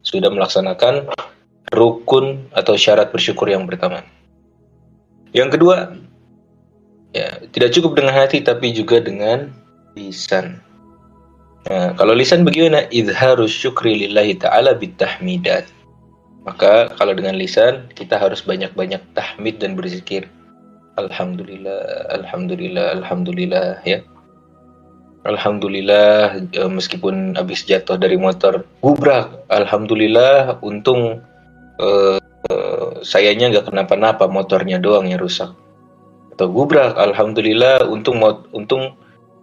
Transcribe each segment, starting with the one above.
sudah melaksanakan rukun atau syarat bersyukur yang pertama. Yang kedua, ya, tidak cukup dengan hati tapi juga dengan lisan. Nah, kalau lisan bagaimana? Izharus syukri lillahi ta'ala bitahmidat. Maka kalau dengan lisan kita harus banyak-banyak tahmid dan berzikir. Alhamdulillah, alhamdulillah, alhamdulillah, ya. Alhamdulillah, meskipun habis jatuh dari motor, gubrak. Alhamdulillah, untung sayanya nggak kenapa-napa, motornya doang yang rusak. Atau gubrak, alhamdulillah, untung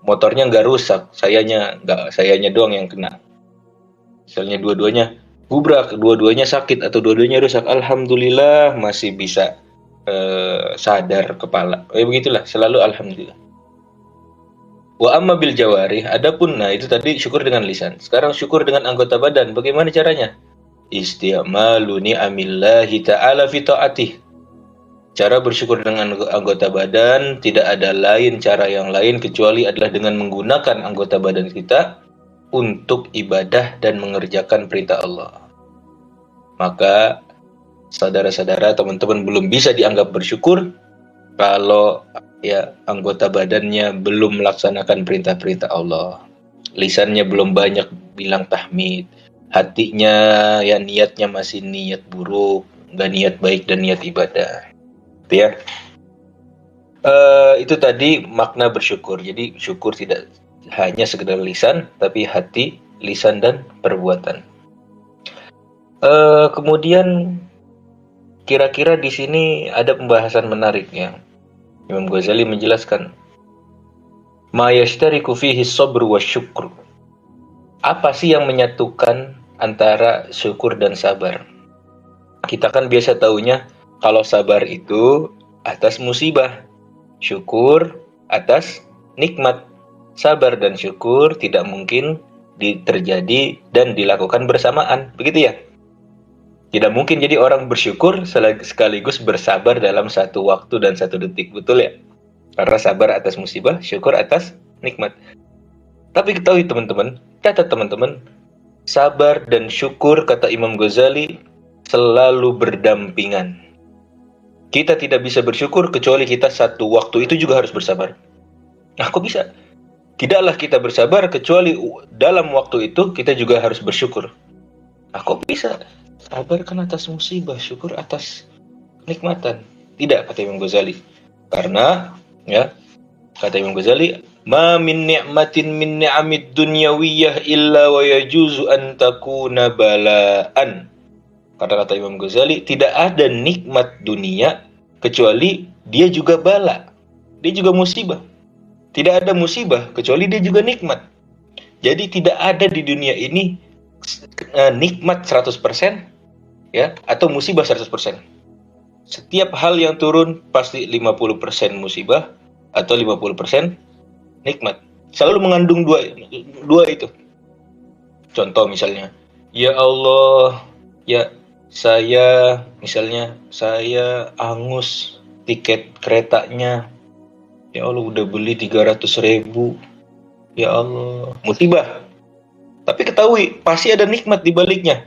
motornya nggak rusak, sayanya doang yang kena. Misalnya dua-duanya gubrak, dua-duanya sakit atau dua-duanya rusak, alhamdulillah masih bisa sadar kepala. Begitulah, selalu alhamdulillah. Wa amma bil jawarih, adapun nah itu tadi syukur dengan lisan. Sekarang syukur dengan anggota badan. Bagaimana caranya? Isti'malu ni'amillahi ta'ala fi ta'atih. Cara bersyukur dengan anggota badan tidak ada lain cara yang lain kecuali adalah dengan menggunakan anggota badan kita untuk ibadah dan mengerjakan perintah Allah. Maka saudara-saudara, teman-teman belum bisa dianggap bersyukur kalau ya anggota badannya belum melaksanakan perintah-perintah Allah, lisannya belum banyak bilang tahmid, hatinya ya niatnya masih niat buruk, nggak niat baik dan niat ibadah, ya. Itu tadi makna bersyukur. Jadi syukur tidak hanya sekedar lisan, tapi hati, lisan dan perbuatan. Kemudian kira-kira di sini ada pembahasan menarik ya. Imam Ghazali menjelaskan, ma yashtariku fihi sabr wa syukr. Apa sih yang menyatukan antara syukur dan sabar? Kita kan biasa taunya kalau sabar itu atas musibah, syukur atas nikmat. Sabar dan syukur tidak mungkin terjadi dan dilakukan bersamaan, begitu ya? Tidak mungkin jadi orang bersyukur sekaligus bersabar dalam satu waktu dan satu detik, betul ya? Karena sabar atas musibah, syukur atas nikmat. Tapi ketahui teman-teman, catat teman-teman, sabar dan syukur kata Imam Ghazali selalu berdampingan. Kita tidak bisa bersyukur kecuali kita satu waktu itu juga harus bersabar. Nah, kok bisa? Tidaklah kita bersabar kecuali dalam waktu itu kita juga harus bersyukur. Nah, kok bisa? Sabar kan atas musibah, syukur atas kenikmatan. Tidak, kata Imam Ghazali. Karena, ya, kata Imam Ghazali, ma min ni'matin min ni'amid dunyawiyah illa wa yajuzu an takuna bala'an. Kata Imam Ghazali, tidak ada nikmat dunia kecuali dia juga bala. Dia juga musibah. Tidak ada musibah kecuali dia juga nikmat. Jadi tidak ada di dunia ini nikmat 100%, ya, atau musibah 100%. Setiap hal yang turun pasti 50% musibah atau 50% nikmat. Selalu mengandung dua itu. Contoh misalnya, ya Allah, ya saya angus tiket keretanya. Ya Allah, udah beli 300.000. Ya Allah, musibah. Tapi ketahui, pasti ada nikmat di baliknya.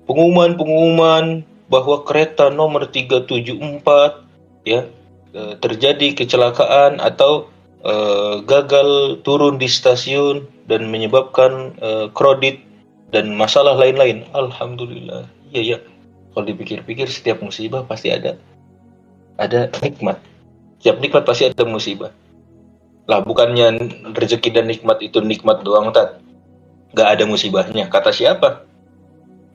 Pengumuman bahwa kereta nomor 374 ya terjadi kecelakaan atau gagal turun di stasiun dan menyebabkan kredit dan masalah lain-lain. Alhamdulillah. Iya. Kalau dipikir-pikir setiap musibah pasti ada nikmat. Setiap nikmat pasti ada musibah. Lah bukannya rezeki dan nikmat itu nikmat doang, Tat. Gak ada musibahnya. Kata siapa?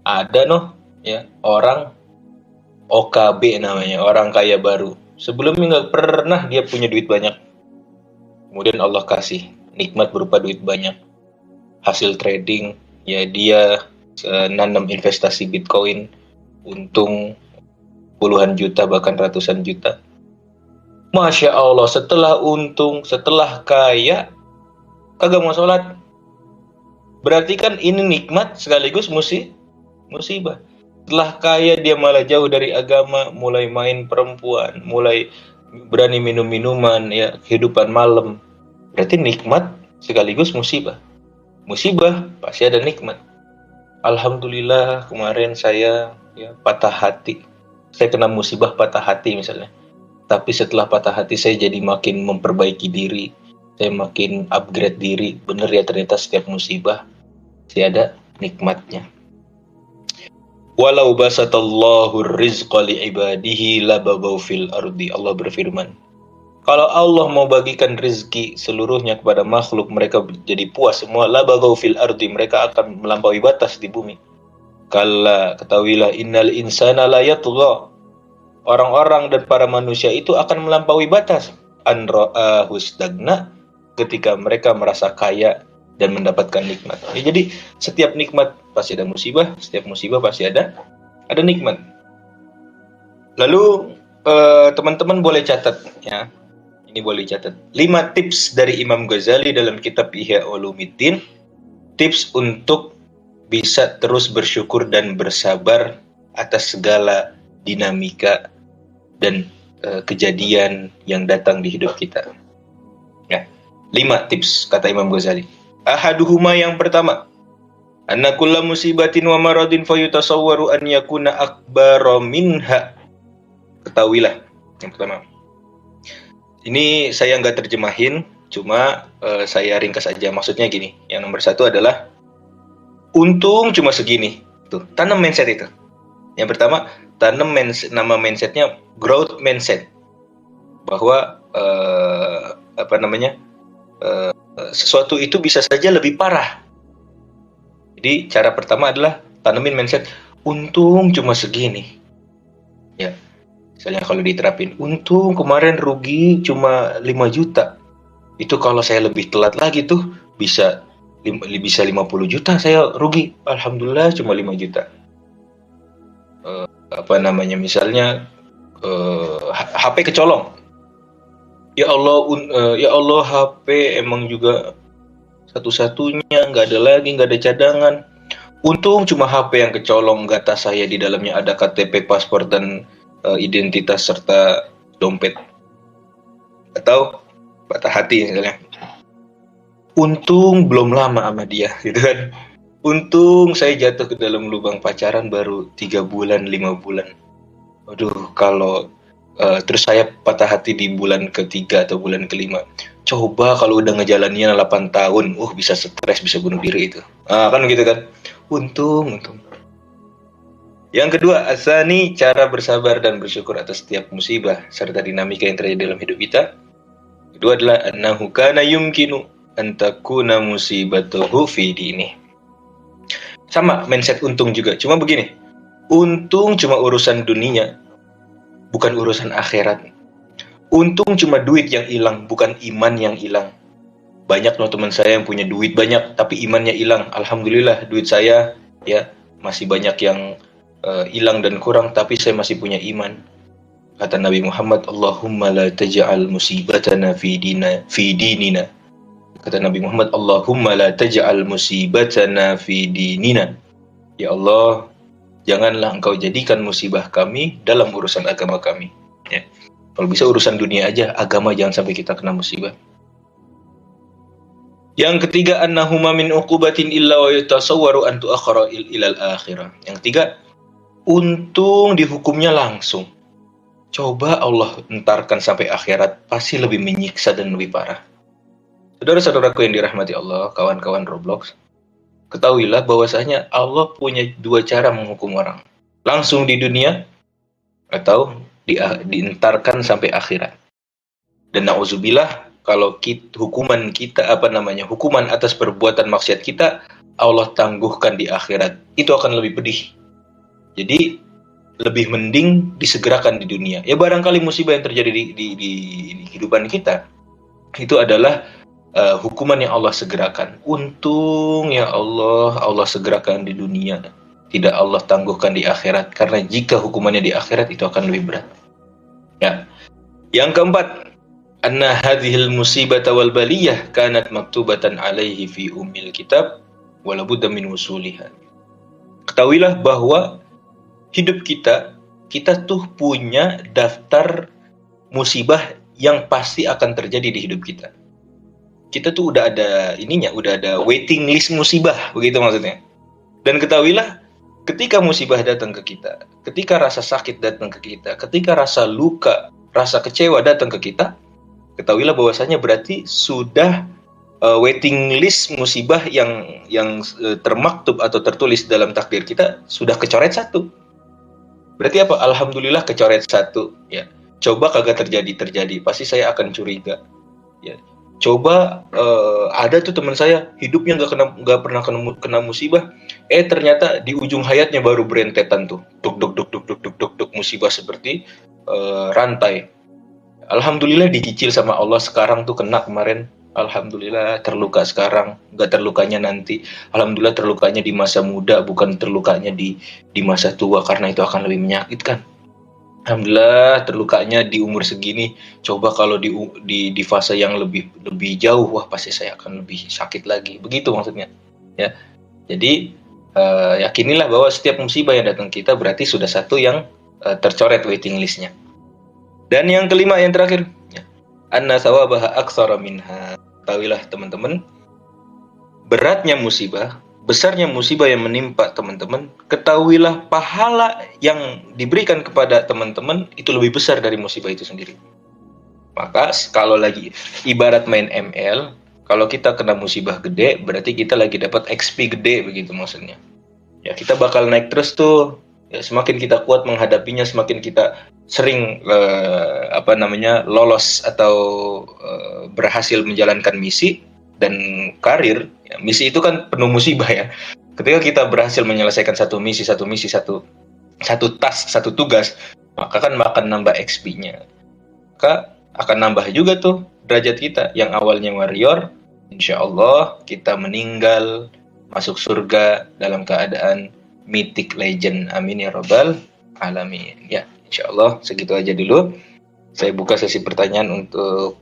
Ada ya, orang OKB namanya, orang kaya baru. Sebelumnya nggak pernah dia punya duit banyak. Kemudian Allah kasih nikmat berupa duit banyak. Hasil trading, ya dia nanam investasi Bitcoin, untung puluhan juta bahkan ratusan juta. Masya Allah, setelah untung, setelah kaya, kagak mau sholat. Berarti kan ini nikmat sekaligus musibah. Setelah kaya dia malah jauh dari agama, mulai main perempuan, mulai berani minum minuman, ya, kehidupan malam. Berarti nikmat sekaligus musibah. Musibah pasti ada nikmat. Alhamdulillah kemarin saya ya patah hati. Saya kena musibah patah hati misalnya. Tapi setelah patah hati saya jadi makin memperbaiki diri. Saya makin upgrade diri. Bener ya, ternyata setiap musibah masih ada nikmatnya. Walau basatallahu rizqa li'ibadihi labagaw fil ardi. Allah berfirman, kalau Allah mau bagikan rizki seluruhnya kepada makhluk, mereka jadi puas semua. Labagaw fil ardi, mereka akan melampaui batas di bumi. Kalla, ketahuilah, innal insana la yatgha. Orang-orang dan para manusia itu akan melampaui batas. An ra'ahu stagna, ketika mereka merasa kaya dan mendapatkan nikmat. Ya, jadi setiap nikmat pasti ada musibah, setiap musibah pasti ada nikmat. Lalu teman-teman boleh catat ya. Ini boleh catat. 5 tips dari Imam Ghazali dalam kitab Ihya Ulumuddin. Tips untuk bisa terus bersyukur dan bersabar atas segala dinamika dan kejadian yang datang di hidup kita. Ya. 5 tips kata Imam Ghazali. Ahaduhuma, yang pertama, anna kulla musibatin wa maradin fayutasawwaru an yakuna akbara minha. Ketahuilah, yang pertama. Ini saya nggak terjemahin, cuma saya ringkas aja. Maksudnya gini, yang nomor 1 adalah untung cuma segini. Tuh, tanam mindset itu. Yang pertama, tanam nama mindsetnya growth mindset, bahwa sesuatu itu bisa saja lebih parah. Jadi cara pertama adalah tanamin mindset untung cuma segini. Ya, misalnya kalau diterapin, untung kemarin rugi cuma 5 juta. Itu kalau saya lebih telat lagi tuh bisa 50 juta saya rugi. Alhamdulillah cuma 5 juta. Misalnya HP kecolong. Ya Allah, HP emang juga satu-satunya, nggak ada lagi, nggak ada cadangan. Untung cuma HP yang kecolong, nggak tas saya di dalamnya ada KTP, paspor, dan identitas serta dompet. Atau patah hati misalnya. Untung belum lama sama dia, gitu kan. Untung saya jatuh ke dalam lubang pacaran baru 3 bulan, 5 bulan. Aduh, kalau terus saya patah hati di bulan ketiga atau bulan kelima. Coba kalau udah ngejalaninnya 8 tahun, bisa stres, bisa bunuh diri itu. Kan gitu kan. Untung. Yang kedua, asani, cara bersabar dan bersyukur atas setiap musibah serta dinamika yang terjadi dalam hidup kita. Kedua adalah annahu kana yumkinu an takuna musibatuhu fi dini. Sama mindset untung juga, cuma begini. Untung cuma urusan dunia, bukan urusan akhirat. Untung cuma duit yang hilang, bukan iman yang hilang. Banyak loh teman saya yang punya duit banyak, tapi imannya hilang. Alhamdulillah, duit saya ya masih banyak yang hilang dan kurang, tapi saya masih punya iman. Kata Nabi Muhammad, Allahumma la taj'al musibatana fi dinina. Kata Nabi Muhammad, Allahumma la taj'al musibatana fi dinina. Ya Allah, janganlah engkau jadikan musibah kami dalam urusan agama kami. Ya. Kalau bisa urusan dunia aja, agama jangan sampai kita kena musibah. Yang ketiga, annahuma min uqubatin illa wa yatasawwaru an tu'akhkhara ilal akhirah. Yang ketiga, untung dihukumnya langsung. Coba Allah entarkan sampai akhirat, pasti lebih menyiksa dan lebih parah. Saudara-saudaraku yang dirahmati Allah, kawan-kawan Roblox, ketahuilah bahwasanya Allah punya 2 cara menghukum orang. Langsung di dunia, atau dientarkan sampai akhirat. Dan na'udzubillah, kalau hukuman atas perbuatan maksiat kita, Allah tangguhkan di akhirat. Itu akan lebih pedih. Jadi, lebih mending disegerakan di dunia. Ya barangkali musibah yang terjadi di kehidupan kita, itu adalah hukuman yang Allah segerakan. Untung ya Allah segerakan di dunia, tidak Allah tangguhkan di akhirat, karena jika hukumannya di akhirat itu akan lebih berat. Ya. Yang keempat, anna hadhil musibata wal baliyah kanat maktubatan alaihi fi ummil kitab wala budda min wusuliha. Ketahuilah bahwa hidup kita tuh punya daftar musibah yang pasti akan terjadi di hidup kita. Kita tuh udah ada waiting list musibah, begitu maksudnya. Dan ketahuilah, ketika musibah datang ke kita, ketika rasa sakit datang ke kita, ketika rasa luka, rasa kecewa datang ke kita, ketahuilah bahwasanya berarti sudah waiting list musibah yang termaktub atau tertulis dalam takdir kita sudah kecoret satu. Berarti apa? Alhamdulillah kecoret satu. Ya, coba kagak terjadi, pasti saya akan curiga. Ya, coba ada tuh teman saya hidupnya nggak pernah kena musibah, ternyata di ujung hayatnya baru berentetan tuh, duk musibah seperti rantai. Alhamdulillah dicicil sama Allah, sekarang tuh kena kemarin. Alhamdulillah terluka sekarang, nggak terlukanya nanti. Alhamdulillah terlukanya di masa muda, bukan terlukanya di masa tua, karena itu akan lebih menyakitkan. Alhamdulillah terlukanya di umur segini. Coba kalau di fase yang lebih jauh, wah pasti saya akan lebih sakit lagi. Begitu maksudnya. Ya, jadi yakinilah bahwa setiap musibah yang datang kita berarti sudah satu yang tercoret waiting listnya. Dan yang kelima, yang terakhir, anna sawabaha aktsara minha. Tahuilah teman-teman, beratnya musibah, besarnya musibah yang menimpa teman-teman, ketahuilah pahala yang diberikan kepada teman-teman itu lebih besar dari musibah itu sendiri. Maka kalau lagi ibarat main ML, kalau kita kena musibah gede, berarti kita lagi dapat XP gede, begitu maksudnya. Ya, kita bakal naik terus tuh. Ya, semakin kita kuat menghadapinya, semakin kita sering lolos atau berhasil menjalankan misi dan karir. Ya, misi itu kan penuh musibah ya. Ketika kita berhasil menyelesaikan satu task, satu tugas, maka kan akan nambah XP-nya. Maka akan nambah juga tuh derajat kita. Yang awalnya warrior, insya Allah kita meninggal masuk surga dalam keadaan mythic legend. Amin ya rabbal alamin. Ya, insya Allah segitu aja dulu. Saya buka sesi pertanyaan untuk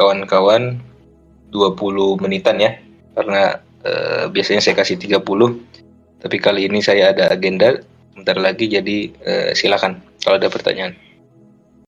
kawan-kawan 20 menitan ya. Karena biasanya saya kasih 30. Tapi kali ini saya ada agenda bentar lagi, jadi silakan kalau ada pertanyaan.